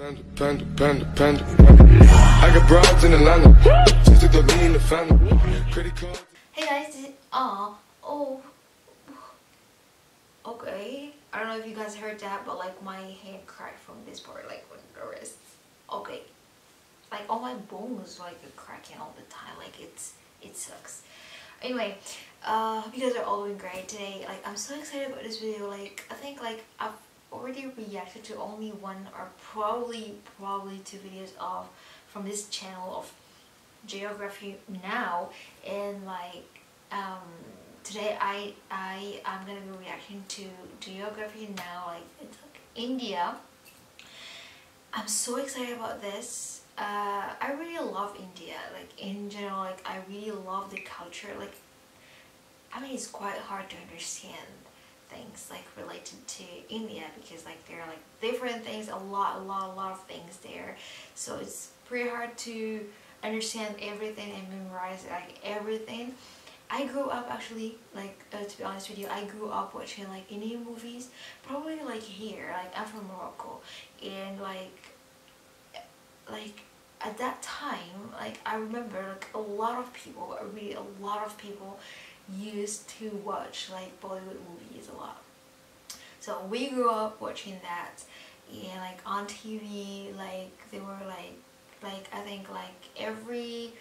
I got broads in Atlanta. Just took the lean in the family. Credit card. Hey guys, this is okay. I don't know if you guys heard that, but like my hand cracked from this part, like with the wrist. Okay, like all my bones like are cracking all the time. Like it sucks. Anyway, hope you guys are all doing great today. Like I'm so excited about this video. Like I think like I've already reacted to only one or probably two videos from this channel of geography now, and like today I'm gonna be reacting to geography now. Like it's like India. I'm so excited about this. I really love India. Like in general, like I really love the culture. Like I mean, it's quite hard to understand things like related to India because like there are like different things, a lot of things there. So it's pretty hard to understand everything and memorize like everything. I grew up actually, like to be honest with you, I grew up watching like Indian movies, probably like here, like I'm from Morocco, and like at that time, like I remember like a lot of people used to watch like Bollywood movies a lot. So we grew up watching that, and like on TV, like they were like I think like every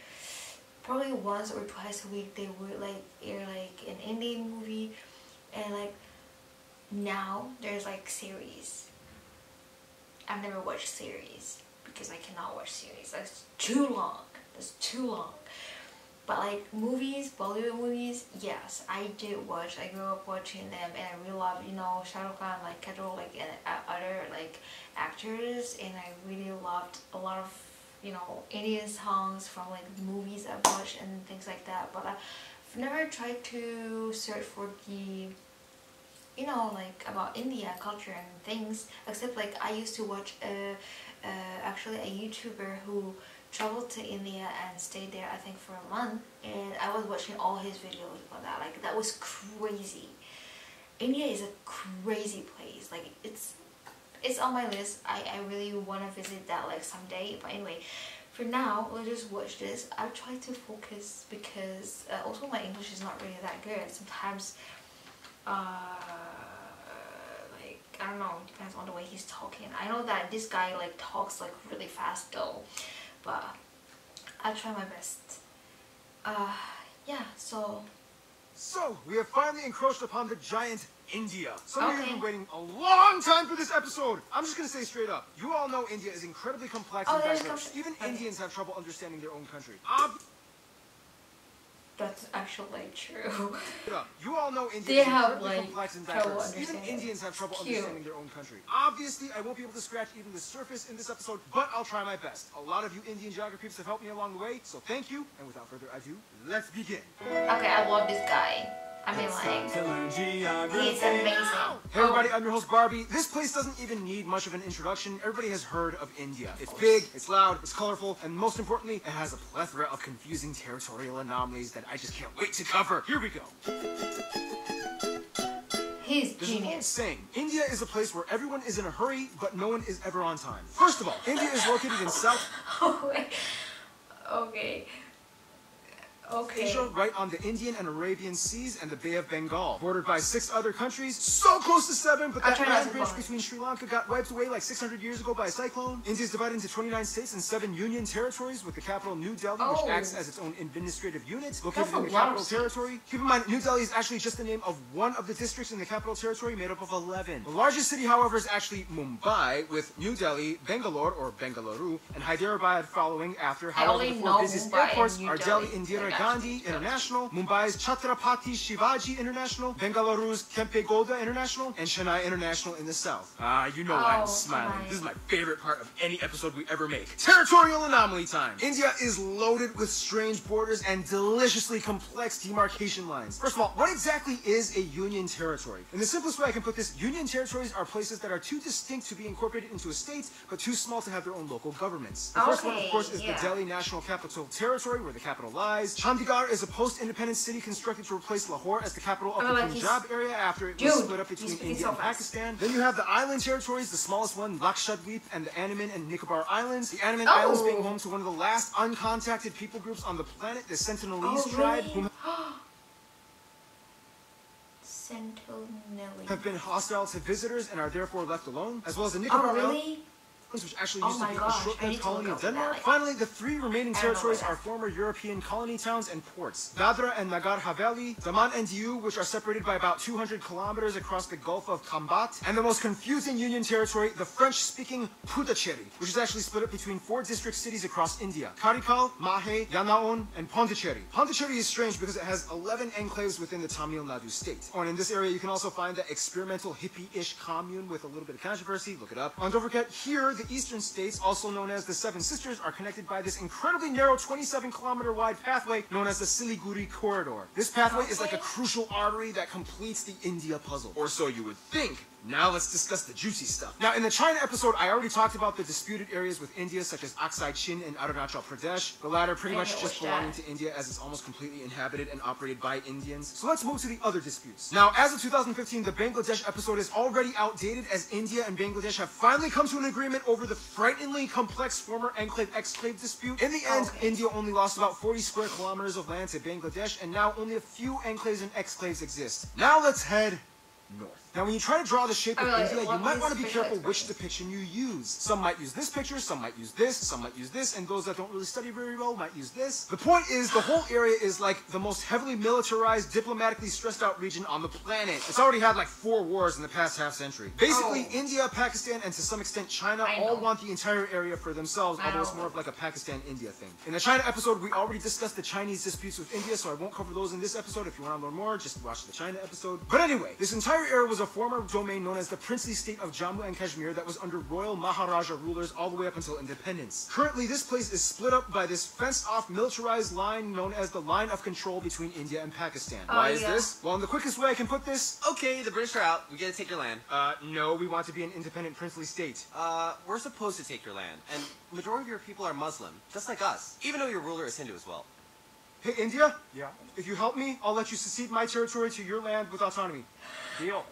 probably once or twice a week they would like air like an Indian movie. And like now there's like series. I've never watched series because I cannot watch series. That's too long. But like movies, Bollywood movies, yes, I did watch. I grew up watching them, and I really love, you know, Shah Rukh Khan, like Kajol, like and other like actors, and I really loved a lot of, you know, Indian songs from like movies I've watched and things like that. But I've never tried to search for the, you know, like about India culture and things, except like I used to watch actually a YouTuber who traveled to India and stayed there I think for a month, and I was watching all his videos about that. Like that was crazy. India is a crazy place. Like it's on my list. I really want to visit that like someday. But anyway, for now let's just watch this. I'll try to focus because also my English is not really that good sometimes. Like I don't know, it depends on the way he's talking. I know that this guy like talks like really fast though, but I'll try my best. Yeah, so we have finally encroached upon the giant India. Some of you have been waiting a long time for this episode. I'm just gonna say straight up, you all know India is incredibly complex and diverse. Even Indians have trouble understanding their own country. That's actually true. You all know India is incredibly like complex and diverse. Even Indians have trouble understanding their own country. Obviously, I won't be able to scratch even the surface in this episode, but I'll try my best. A lot of you Indian geographers have helped me along the way, so thank you. And without further ado, let's begin. Okay, I love this guy. I mean, like, he's amazing. Hey everybody, I'm your host Barbie. This place doesn't even need much of an introduction. Everybody has heard of India. It's big, it's loud, it's colorful, and most importantly, it has a plethora of confusing territorial anomalies that I just can't wait to cover. Here we go. He's There's an old genius. saying, India is a place where everyone is in a hurry, but no one is ever on time. First of all, India is located in South Asia, right on the Indian and Arabian Seas and the Bay of Bengal, bordered by 6 other countries, so close to 7, but that land bridge between Sri Lanka got wiped away like 600 years ago by a cyclone. India is divided into 29 states and 7 union territories, with the capital New Delhi, which acts as its own administrative unit, located in the capital territory. Keep in mind, New Delhi is actually just the name of one of the districts in the capital territory, made up of 11. The largest city, however, is actually Mumbai, with New Delhi, Bangalore or Bengaluru, and Hyderabad following after. However, the 4 busiest airports are Delhi Indira Gandhi International, Mumbai's Chhatrapati Shivaji International, Bengaluru's Kempe Gowda International, and Chennai International in the south. You know why I'm smiling. This is my favorite part of any episode we ever make. Territorial anomaly time. India is loaded with strange borders and deliciously complex demarcation lines. First of all, what exactly is a union territory? In the simplest way I can put this, union territories are places that are too distinct to be incorporated into a state, but too small to have their own local governments. The first one, of course, is the Delhi National Capital Territory, where the capital lies. Chandigarh is a post-independence city constructed to replace Lahore as the capital of the Punjab area after it was split up between India and Pakistan. Then you have the island territories, the smallest one, Lakshadweep, and the Andaman and Nicobar Islands. The Andaman Islands being home to one of the last uncontacted people groups on the planet, the Sentinelese tribe, who have been hostile to visitors and are therefore left alone, as well as the Nicobar Islands, which actually used to be a short-lived colony of Denmark. Finally, the three remaining territories are former European colony towns and ports. Dadra and Nagar Haveli, Daman and Diu, which are separated by about 200 kilometers across the Gulf of Khambat, and the most confusing union territory, the French-speaking Puducherry, which is actually split up between 4 district cities across India: Karikal, Mahe, Yanaon, and Pondicherry. Pondicherry is strange because it has 11 enclaves within the Tamil Nadu state. Oh, and in this area, you can also find the experimental hippie-ish commune with a little bit of controversy. Look it up. And don't forget, here, the eastern states, also known as the Seven Sisters, are connected by this incredibly narrow 27-kilometer wide pathway known as the Siliguri Corridor. This pathway is like a crucial artery that completes the India puzzle. Or so you would think. Now let's discuss the juicy stuff. Now, in the China episode, I already talked about the disputed areas with India, such as Aksai Chin and Arunachal Pradesh. The latter pretty much just belonging to India, as it's almost completely inhabited and operated by Indians. So let's move to the other disputes. Now, as of 2015, the Bangladesh episode is already outdated, as India and Bangladesh have finally come to an agreement over the frighteningly complex former enclave-exclave dispute. In the end, India only lost about 40 square kilometers of land to Bangladesh, and now only a few enclaves and exclaves exist. Now let's head north. Now, when you try to draw the shape of India, you might want to be careful which depiction you use. Some might use this picture, some might use this, some might use this, and those that don't really study very well might use this. The point is, the whole area is like the most heavily militarized, diplomatically stressed out region on the planet. It's already had like 4 wars in the past half-century. Basically, India, Pakistan, and to some extent China all want the entire area for themselves, although it's more of like a Pakistan-India thing. In the China episode, we already discussed the Chinese disputes with India, so I won't cover those in this episode. If you want to learn more, just watch the China episode. But anyway, this entire area was a former domain known as the princely state of Jammu and Kashmir that was under royal Maharaja rulers all the way up until independence. Currently, this place is split up by this fenced-off militarized line known as the line of control between India and Pakistan. Why is this? Well, in the quickest way I can put this... Okay, the British are out. We get to take your land. No, we want to be an independent princely state. We're supposed to take your land, and majority of your people are Muslim, just like us, even though your ruler is Hindu as well. Hey, India? Yeah? If you help me, I'll let you secede my territory to your land with autonomy. Deal.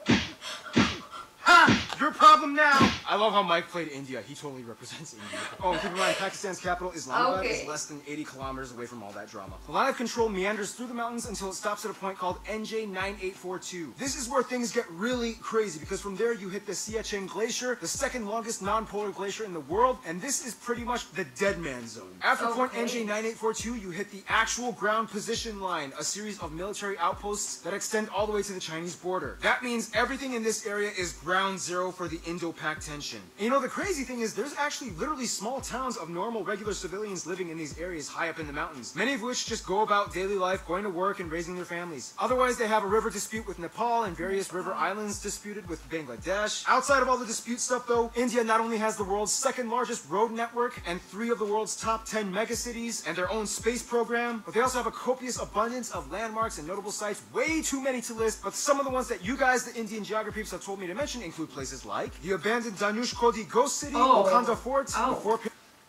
Ha! Your problem now! I love how Mike played India. He totally represents India. Oh, and keep in mind, Pakistan's capital, Islamabad, is less than 80 kilometers away from all that drama. The line of control meanders through the mountains until it stops at a point called NJ9842. This is where things get really crazy, because from there you hit the Siachen Glacier, the second longest non-polar glacier in the world, and this is pretty much the dead man zone. After point NJ9842, you hit the actual ground position line, a series of military outposts that extend all the way to the Chinese border. That means everything in this area is ground zero for the Indo-Pak tension. And you know, the crazy thing is there's actually literally small towns of normal, regular civilians living in these areas high up in the mountains, many of which just go about daily life, going to work and raising their families. Otherwise, they have a river dispute with Nepal and various river islands disputed with Bangladesh. Outside of all the dispute stuff though, India not only has the world's second largest road network and 3 of the world's top 10 megacities and their own space program, but they also have a copious abundance of landmarks and notable sites, way too many to list, but some of the ones that you guys, the Indian geography peeps, have told me to mention include places like the abandoned Danush Kodi Ghost City, Wakanda Fort, the 4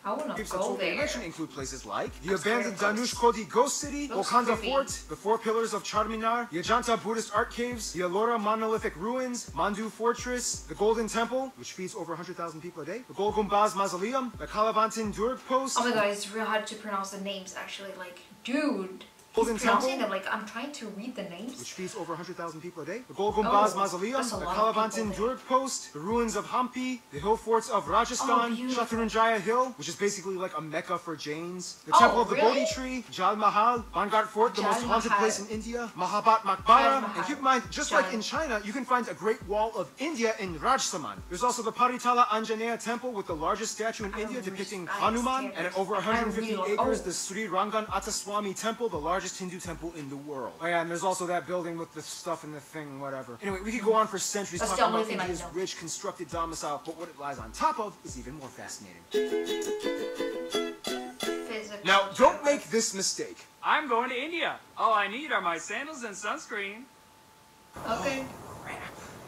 I wanna go there. Mention include places like the abandoned Danush Kodi Ghost City, Wakanda Fort, the 4 pillars of Charminar, the Ajanta Buddhist art caves, the Ellora monolithic ruins, Mandu Fortress, the Golden Temple, which feeds over 100,000 people a day, the Gol Gumbaz Mausoleum, the Kalabantin Durg Post. Oh my god, it's real hard to pronounce the names actually, like, dude. Golden pronouncing Temple, them like I'm trying to read the names. which feeds over 100,000 people a day. The Gol Gumbaz Mausoleum, the Kalabantin Durg Post, the ruins of Hampi, the hill forts of Rajasthan, Shatrunjaya Hill, which is basically like a mecca for Jains, the Temple of the Bodhi Tree, Jal Mahal, Bangar Fort, the most haunted place in India, Mahabat Maqbara, and keep in mind, just like in China, you can find a Great Wall of India in Rajsaman. There's also the Paritala Anjaneya Temple with the largest statue in India depicting Hanuman, and at over 150 acres, the Sri Rangan Attaswamy Temple, the largest Hindu temple in the world. Oh yeah, and there's also that building with the stuff in the thing, whatever. Anyway, we could go on for centuries talking about India's rich, constructed domicile, but what it lies on top of is even more fascinating. Now, don't make this mistake. I'm going to India. All I need are my sandals and sunscreen. Okay. Crap.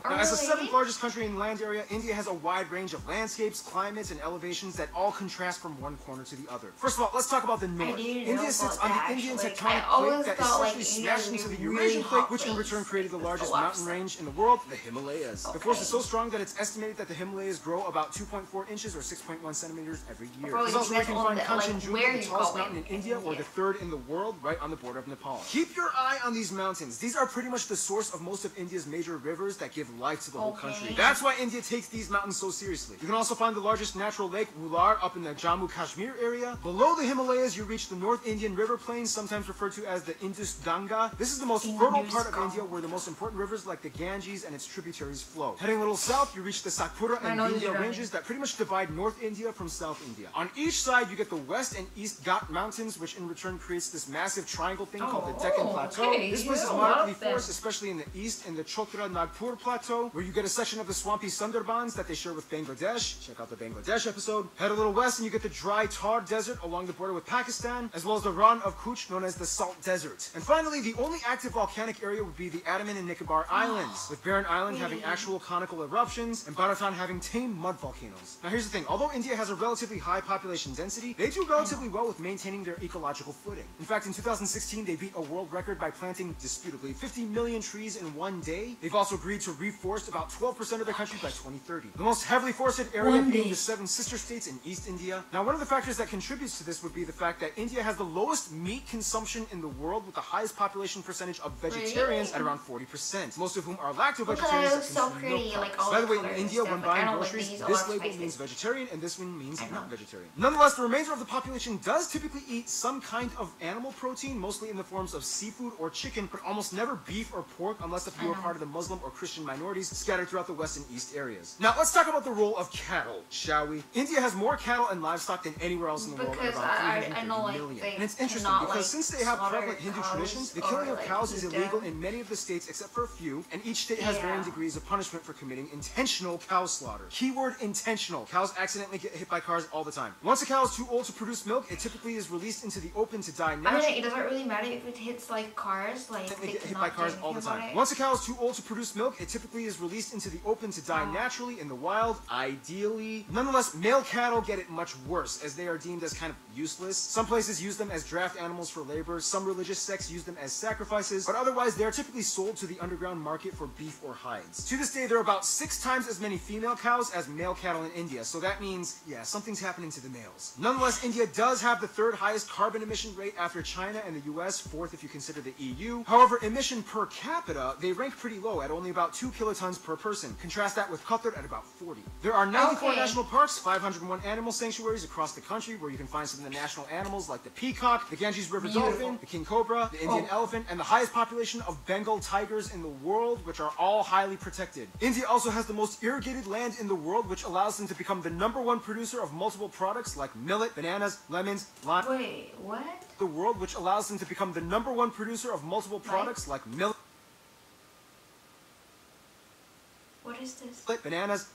Now, as the really? 7th largest country in land area, India has a wide range of landscapes, climates, and elevations that all contrast from one corner to the other. First of all, let's talk about the north. India sits on the Indian tectonic I plate always that thought, essentially smashed into the Eurasian plate, which in return created the largest mountain range in the world, the Himalayas. The force is so strong that it's estimated that the Himalayas grow about 2.4 inches or 6.1 centimeters every year. Probably There's also where you can find like, Kanchenjunga, where the you tallest going mountain in India, or the India. 3rd in the world, right on the border of Nepal. Keep your eye on these mountains. These are pretty much the source of most of India's major rivers that give life to the whole country. That's why India takes these mountains so seriously. You can also find the largest natural lake, Wular, up in the Jammu Kashmir area. Below the Himalayas, you reach the North Indian River Plain, sometimes referred to as the Indus Ganga. This is the most fertile part of India, where the most important rivers like the Ganges and its tributaries flow. Heading a little south, you reach the Satpura and Vindhya ranges that pretty much divide North India from South India. On each side, you get the West and East Ghat Mountains, which in return creates this massive triangle thing called the Deccan Plateau. This place is moderately forest, especially in the east, in the Chotra Nagpur Plateau, where you get a section of the swampy Sundarbans that they share with Bangladesh. Check out the Bangladesh episode. Head a little west and you get the dry Thar Desert along the border with Pakistan, as well as the Rann of Kutch, known as the Salt Desert. And finally, the only active volcanic area would be the Andaman and Nicobar Islands, with Barren Island having actual conical eruptions and Bharatan having tame mud volcanoes. Now here's the thing, although India has a relatively high population density, they do relatively well with maintaining their ecological footing. In fact, in 2016, they beat a world record by planting, disputably, 50 million trees in one day. They've also agreed to reforest about 12% of the country by 2030. The most heavily forested area being the 7 sister states in East India. Now, one of the factors that contributes to this would be the fact that India has the lowest meat consumption in the world, with the highest population percentage of vegetarians at around 40%, most of whom are lacto-vegetarians that so consume milk pretty, products. By the way, in India, when buying groceries, this label means vegetarian and this one means not vegetarian. Nonetheless, the remainder of the population does typically eat some kind of animal protein, mostly in the forms of seafood or chicken, but almost never beef or pork unless if you are part of the Muslim or Christian minorities scattered throughout the west and east areas. Now, let's talk about the role of cattle, shall we? India has more cattle and livestock than anywhere else in the world, at about 330 million. And it's interesting because since they have prevalent Hindu traditions, the killing of cows is illegal in many of the states except for a few, and each state has varying degrees of punishment for committing intentional cow slaughter. Keyword intentional. Cows accidentally get hit by cars all the time. Once a cow is too old to produce milk, it typically is released into the open to die naturally. I mean, it doesn't really matter if it hits like cars, like they get hit by cars all the time. Once a cow is too old to produce milk, it typically is released into the open to die naturally in the wild, ideally. Nonetheless, male cattle get it much worse, as they are deemed as kind of useless. Some places use them as draft animals for labor, some religious sects use them as sacrifices, but otherwise they are typically sold to the underground market for beef or hides. To this day, there are about 6 times as many female cows as male cattle in India, so that means, yeah, something's happening to the males. Nonetheless, India does have the 3rd highest carbon emission rate after China and the US, 4th if you consider the EU. However, emission per capita, they rank pretty low at only about 2 kilotons per person. Contrast that with Qatar at about 40. There are 94 national parks, 501 animal sanctuaries across the country where you can find some of the national animals like the peacock, the Ganges River dolphin, the king cobra, the Indian elephant, and the highest population of Bengal tigers in the world, which are all highly protected. India also has the most irrigated land in the world, which allows them to become the #1 producer of multiple products like millet, bananas, lemons, lime. Wait, what? The world, which allows them to become the #1 producer of multiple products like millet. What is this? Bananas.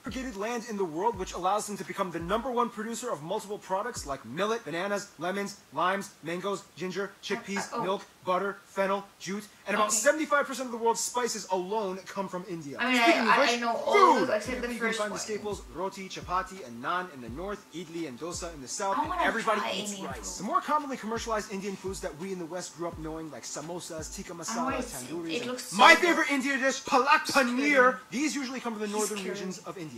Irrigated land in the world, which allows them to become the #1 producer of multiple products like millet, bananas, lemons, limes, mangoes, ginger, chickpeas, milk, butter, fennel, jute, and about 75% of the world's spices alone come from India. I mean, Speaking of which, I know all food! those except the You can first find one. the staples roti, chapati, and naan in the north, idli and dosa in the south, I and wanna everybody try eats Indian rice. food. The more commonly commercialized Indian foods that we in the West grew up knowing, like samosas, tikka masala, tandooris, it looks so my good. favorite Indian dish, palak paneer. These usually come from the northern regions of India.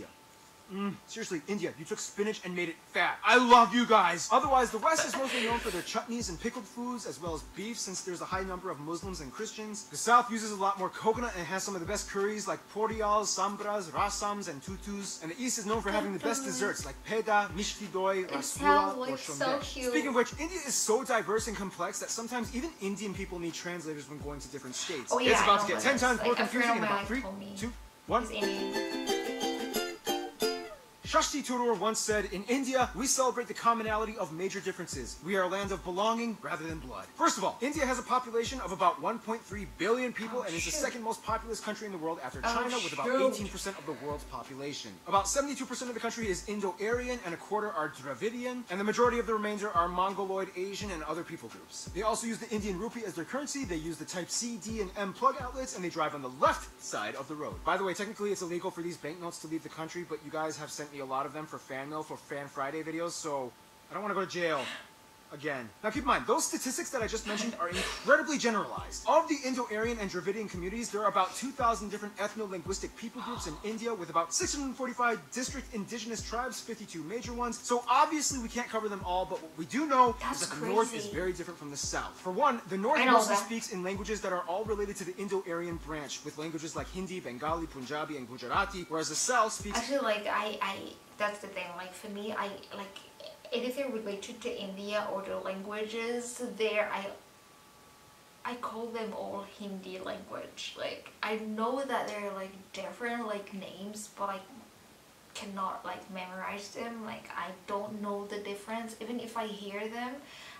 Seriously, India, you took spinach and made it fat. I love you guys. Otherwise, the West is mostly known for their chutneys and pickled foods, as well as beef, since there's a high number of Muslims and Christians. The South uses a lot more coconut and has some of the best curries like poriyals, sambras, rasams, and tutus. And the East is known for having the best desserts like peda, mishti doi, rasgula, or so shondesh. cute. Speaking of which, India is so diverse and complex that sometimes even Indian people need translators when going to different states. Oh, yeah, it's about I to know get 10 times this. more Like, a friend confusing in of about mine 3, told me 2, 1. He's Indian. Shashti Tharoor once said, "In India, we celebrate the commonality of major differences. We are a land of belonging rather than blood." First of all, India has a population of about 1.3 billion people and is the second most populous country in the world after China with about 18% of the world's population. About 72% of the country is Indo-Aryan and a quarter are Dravidian, and the majority of the remainder are Mongoloid, Asian, and other people groups. They also use the Indian rupee as their currency, they use the type C, D, and M plug outlets, and they drive on the left side of the road. By the way, technically it's illegal for these banknotes to leave the country, but you guys have sent me a lot of them for fan mail for Fan Friday videos, so I don't want to go to jail. Again. Now keep in mind, those statistics that I just mentioned are incredibly generalized. Of the Indo-Aryan and Dravidian communities, there are about 2,000 different ethno-linguistic people groups in India with about 645 district indigenous tribes, 52 major ones. So obviously we can't cover them all, but what we do know is that the North is very different from the South. For one, the North mostly speaks in languages that are all related to the Indo-Aryan branch, with languages like Hindi, Bengali, Punjabi, and Gujarati, whereas the South speaks... Actually, like, that's the thing, like, for me, anything related to India or the languages there, I call them all Hindi language. Like, I know that they're like different like names, but I cannot like memorize them. Like, I don't know the difference. Even if I hear them,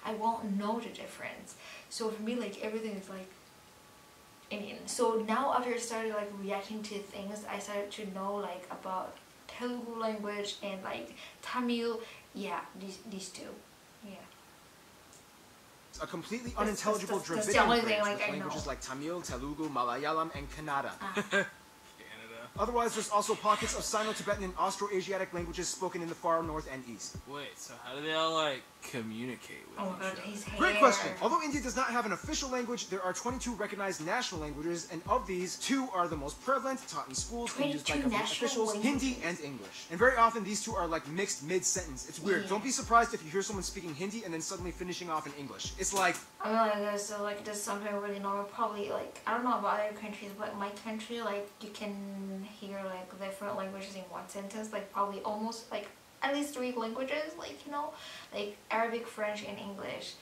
I won't know the difference. So for me, like, everything is like Indian. So now after I started like reacting to things, I started to know like about Telugu language and like Tamil. Yeah, these two. Yeah. A completely unintelligible Dravidian branch with languages like Tamil, Telugu, Malayalam, and Kannada. Otherwise, there's also pockets of Sino-Tibetan and Austro-Asiatic languages spoken in the far north and east. Wait, so how do they all, like, communicate with each other? Great question. Although India does not have an official language, there are 22 recognized national languages, and of these, 2 are the most prevalent, taught in schools, and used by government officials, Hindi and English. And very often, these 2 are, like, mixed mid-sentence. It's weird. Don't be surprised if you hear someone speaking Hindi and then suddenly finishing off in English. It's like... I mean, like, so, like, there's something really normal. Probably, like, I don't know about other countries, but my country, like, you can hear, like, different languages in one sentence, like, probably almost, like, at least 3 languages, like, you know, like Arabic, French, and English,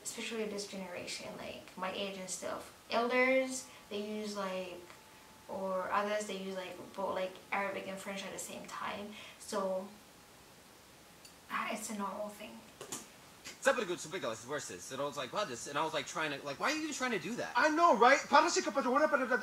especially this generation, like, my age and stuff. Elders, they use, like, or others, they use, like, both, like, Arabic and French at the same time, so, it's a normal thing. Sabi ko sa biglas verses, and I was like, what is? And I was like trying to, like, why are you even trying to do that? I know, right?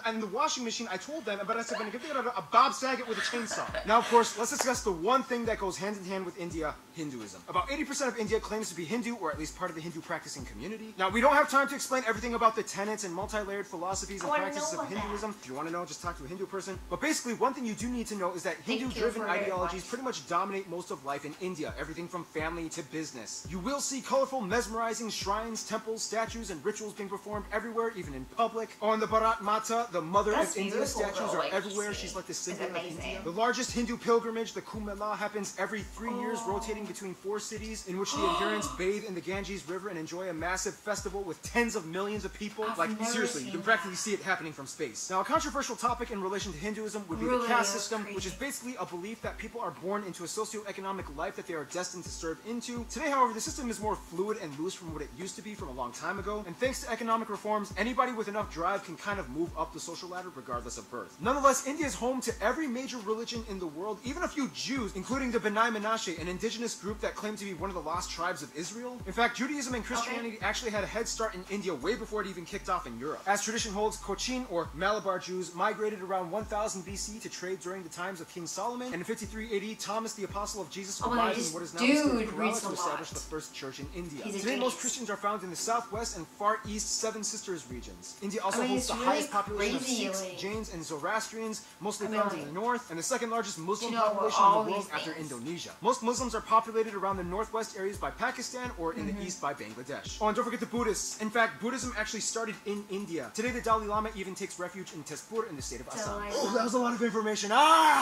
And the washing machine, I told them, but I said, a Bob Saget with a chainsaw. Now, of course, let's discuss the one thing that goes hand in hand with India, Hinduism. About 80% of India claims to be Hindu, or at least part of the Hindu practicing community. Now, we don't have time to explain everything about the tenets and multi-layered philosophies and practices of Hinduism. If you want to know, just talk to a Hindu person. But basically, one thing you do need to know is that Hindu-driven ideologies pretty much dominate most of life in India, everything from family to business. You will see colorful, mesmerizing shrines, temples, statues, and rituals being performed everywhere, even in public. On the Bharat Mata, the mother of India, statues are everywhere. She's like the symbol of India. The largest Hindu pilgrimage, the Kumbh Mela, happens every 3 years, rotating between 4 cities, in which the adherents bathe in the Ganges River and enjoy a massive festival with tens of millions of people. Like, seriously, you can practically see it happening from space. Now, a controversial topic in relation to Hinduism would be the caste system, which is basically a belief that people are born into a socioeconomic life that they are destined to serve into. Today, however, the system is more fluid and loose from what it used to be from a long time ago, and thanks to economic reforms, anybody with enough drive can kind of move up the social ladder regardless of birth. Nonetheless, India is home to every major religion in the world, even a few Jews, including the B'nai Menashe, an indigenous group that claimed to be one of the lost tribes of Israel. In fact, Judaism and Christianity actually had a head start in India way before it even kicked off in Europe. As tradition holds, Cochin, or Malabar Jews, migrated around 1000 BC to trade during the times of King Solomon, and in 53 AD, Thomas, the apostle of Jesus, arrived in what is now the state of Kerala to establish the first church in India. Today, most Christians are found in the southwest and far east Seven Sisters regions. India also holds the highest population of Sikhs, Jains, and Zoroastrians, mostly found in the north, and the second largest Muslim population in the world after Indonesia. Most Muslims are populated around the northwest areas by Pakistan or in the east by Bangladesh. Oh, and don't forget the Buddhists. In fact, Buddhism actually started in India. Today, the Dalai Lama even takes refuge in Tezpur in the state of Assam. Oh, that was a lot of information.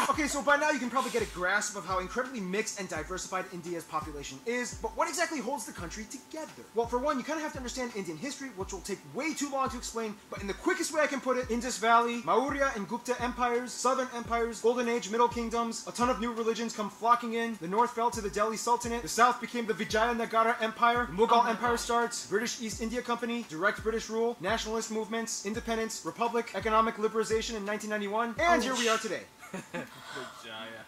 Okay, so by now you can probably get a grasp of how incredibly mixed and diversified India's population is, but what exactly holds the country together? Well, for one, you kind of have to understand Indian history, which will take way too long to explain, but in the quickest way I can put it, Indus Valley, Maurya and Gupta empires, southern empires, Golden Age, Middle Kingdoms, a ton of new religions come flocking in, the north fell to the Delhi Sultanate, the south became the Vijayanagara Empire, the Mughal Empire starts, British East India Company, direct British rule, nationalist movements, independence, republic, economic liberalization in 1991, and here we are today. Vijaya.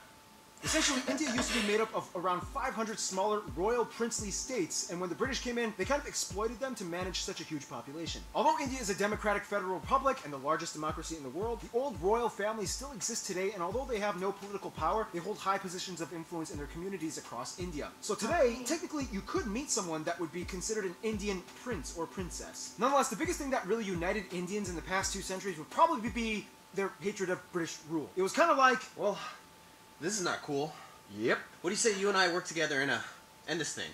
Essentially, India used to be made up of around 500 smaller royal princely states, and when the British came in, they kind of exploited them to manage such a huge population. Although India is a democratic federal republic and the largest democracy in the world, the old royal families still exist today, and although they have no political power, they hold high positions of influence in their communities across India. So today, technically, you could meet someone that would be considered an Indian prince or princess. Nonetheless, the biggest thing that really united Indians in the past 2 centuries would probably be their hatred of British rule. It was kind of like, Well, this is not cool. yep. What do you say you and I work together and end this thing?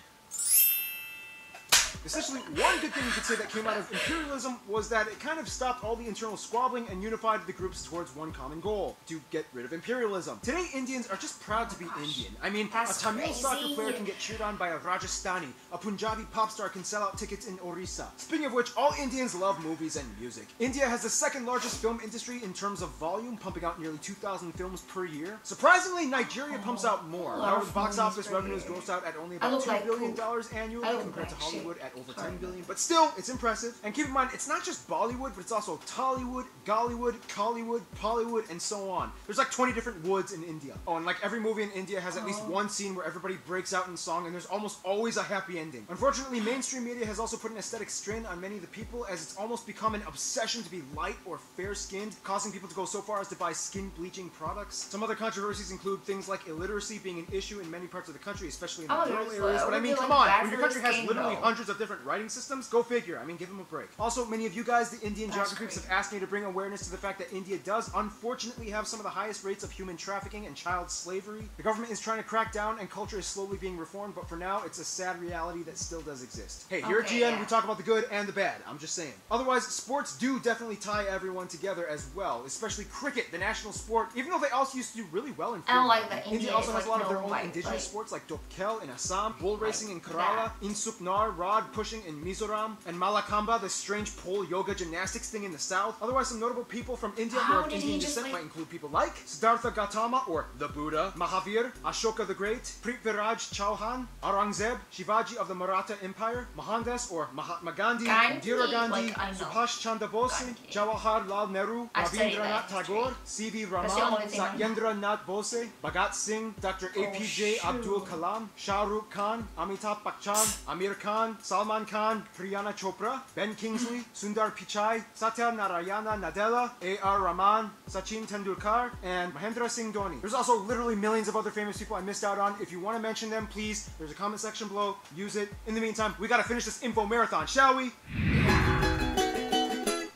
Essentially, one good thing you could say that came out of imperialism was that it kind of stopped all the internal squabbling and unified the groups towards one common goal, to get rid of imperialism. Today, Indians are just proud to be Indian. I mean, That's a Tamil crazy. soccer player can get cheered on by a Rajasthani, a Punjabi pop star can sell out tickets in Orissa. Speaking of which, all Indians love movies and music. India has the second largest film industry in terms of volume, pumping out nearly 2,000 films per year. Surprisingly, Nigeria pumps out more. However, box office revenues gross out at only about $2 billion annually compared to Hollywood at over 10 billion. But still, it's impressive. And keep in mind, it's not just Bollywood, but it's also Tollywood, Gollywood, Collywood, Pollywood, and so on. There's like 20 different woods in India. Oh, and like every movie in India has at least one scene where everybody breaks out in song, and there's almost always a happy ending. Unfortunately, mainstream media has also put an aesthetic strain on many of the people, as it's almost become an obsession to be light or fair-skinned, causing people to go so far as to buy skin bleaching products. Some other controversies include things like illiteracy being an issue in many parts of the country, especially in the rural areas. But I mean, come on, when your country has literally hundreds of different writing systems, go figure. I mean, give them a break. Also, many of you guys, the Indian geographies, have asked me to bring awareness to the fact that India does unfortunately have some of the highest rates of human trafficking and child slavery. The government is trying to crack down and culture is slowly being reformed, but for now, it's a sad reality that still does exist. Hey, here at GN, we talk about the good and the bad. I'm just saying. Otherwise, sports do definitely tie everyone together as well, especially cricket, the national sport, even though they also used to do really well in cricket. I don't like that India also has a lot of their own indigenous sports like Dopkel in Assam, bull racing in Kerala, Insuknar, rod pushing in Mizoram, and Malakamba, the strange pole yoga gymnastics thing in the south. Otherwise, some notable people from India or of Indian descent might include people like Siddhartha Gautama or the Buddha, Mahavir, Ashoka the Great, Prithviraj Chauhan, Aurangzeb, Shivaji of the Maratha Empire, Mohandas or Mahatma Gandhi, Indira Gandhi, Subhash Chandra Bose, Jawaharlal Nehru, Rabindranath Tagore, C.V. Raman, Satyendra Nath Bose, Bhagat Singh, Dr. APJ Abdul Kalam, Shah Rukh Khan, Amitabh Bachchan, Amir Khan, Salman Khan, Priyana Chopra, Ben Kingsley, Sundar Pichai, Satya Narayana Nadella, A.R. Rahman, Sachin Tendulkar, and Mahendra Singh Dhoni. There's also literally millions of other famous people I missed out on. If you want to mention them, please, there's a comment section below. Use it. In the meantime, we gotta finish this info marathon, shall we?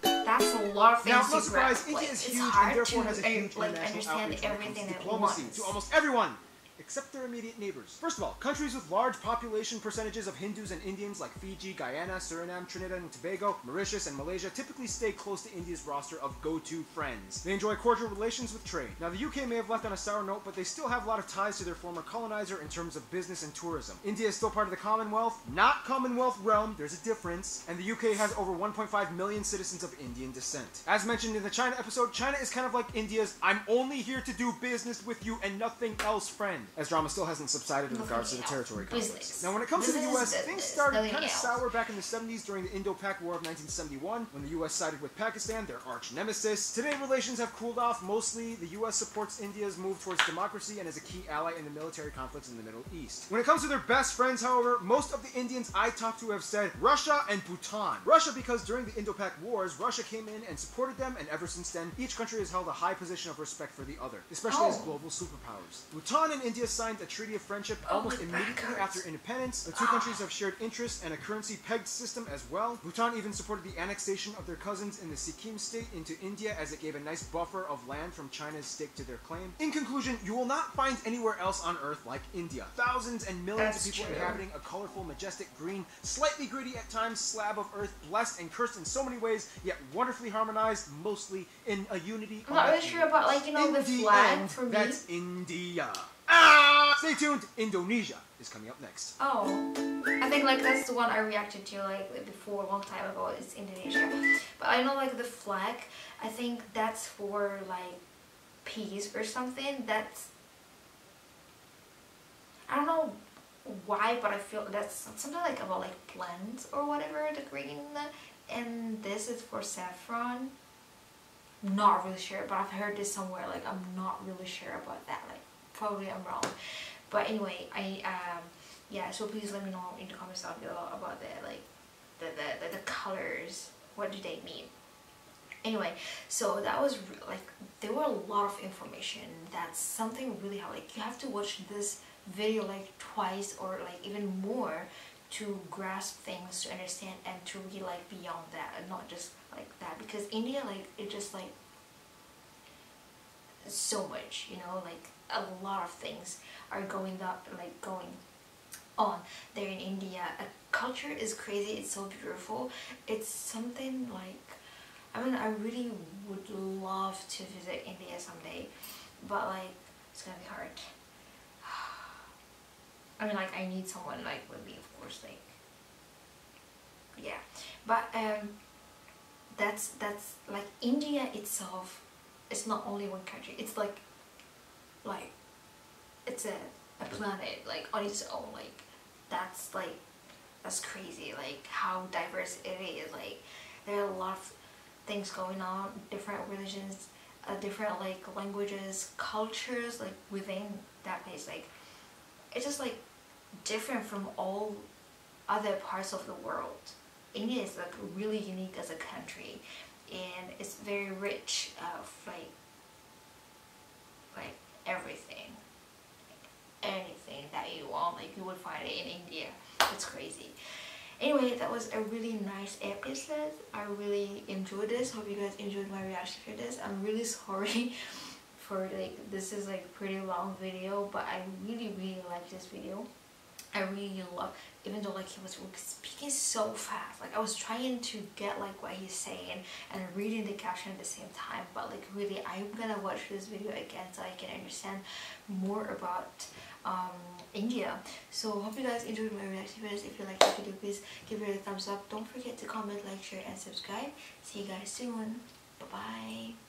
That's a lot of things now, to no surprise, grab. India is It's huge and hard therefore to has a huge international understand outreach when it everything comes to at diplomacy once. to almost everyone, except their immediate neighbors. First of all, countries with large population percentages of Hindus and Indians like Fiji, Guyana, Suriname, Trinidad and Tobago, Mauritius, and Malaysia typically stay close to India's roster of go-to friends. They enjoy cordial relations with trade. Now, the UK may have left on a sour note, but they still have a lot of ties to their former colonizer in terms of business and tourism. India is still part of the Commonwealth, not Commonwealth realm, there's a difference, and the UK has over 1.5 million citizens of Indian descent. As mentioned in the China episode, China is kind of like India's "I'm only here to do business with you and nothing else" friend, as drama still hasn't subsided in regards to the territory conflicts. Now, when it comes to the US, things started kind of sour back in the 70s during the Indo-Pak War of 1971, when the US sided with Pakistan, their arch nemesis. Today, relations have cooled off. Mostly, the US supports India's move towards democracy and is a key ally in the military conflicts in the Middle East. When it comes to their best friends, however, most of the Indians I talked to have said Russia and Bhutan. Russia because during the Indo-Pak Wars, Russia came in and supported them, and ever since then, each country has held a high position of respect for the other, especially as global superpowers. Bhutan and India signed a treaty of friendship almost immediately after independence. The two countries have shared interests and a currency-pegged system as well. Bhutan even supported the annexation of their cousins in the Sikkim state into India, as it gave a nice buffer of land from China's stake to their claim. In conclusion, you will not find anywhere else on Earth like India. Thousands and millions of people inhabiting a colorful, majestic, green, slightly gritty at times slab of Earth, blessed and cursed in so many ways, yet wonderfully harmonized, mostly in a unity. I'm not really sure about, like, you know, the flag for me. That's India. Stay tuned, Indonesia is coming up next. Oh, I think like that's the one I reacted to like before a long time ago. It's Indonesia, but I know like the flag. I think that's for like peace or something. That's, I don't know why, but I feel that's something like about like plants or whatever. The green, and this is for saffron. Not really sure, but I've heard this somewhere. Like I'm not really sure about that. Like probably I'm wrong, but anyway, yeah, so please let me know in the comments down below about the like the colors. What do they mean? Anyway, so that was like, there were a lot of information. That's something really hard. Like, you have to watch this video like twice or like even more to grasp things, to understand, and to really like beyond that, and not just like that, because India, like, it just like so much, you know, like a lot of things are going on there in India. A culture is crazy, it's so beautiful. It's something like, I mean, I really would love to visit India someday, but like, it's gonna be hard. I mean, like, I need someone like with me, of course, like, yeah. But that's like, India itself is not only one country. It's like it's a planet like on its own. Like, that's crazy. Like, how diverse it is. Like, there are a lot of things going on, different religions, different like languages, cultures, like within that place. Like, it's just like different from all other parts of the world. India is like really unique as a country, and it's very rich of like everything, anything that you want, like you would find it in India. It's crazy. Anyway, that was a really nice episode. I really enjoyed this. Hope you guys enjoyed my reaction to this. I'm really sorry for like, this is like pretty long video, but I really like this video. I really love, even though like he was speaking so fast, like I was trying to get like what he's saying and reading the caption at the same time, but like really I'm gonna watch this video again so I can understand more about India. So hope you guys enjoyed my reaction videos. If you like this video, please give it a thumbs up. Don't forget to comment, like, share, and subscribe. See you guys soon. Bye bye.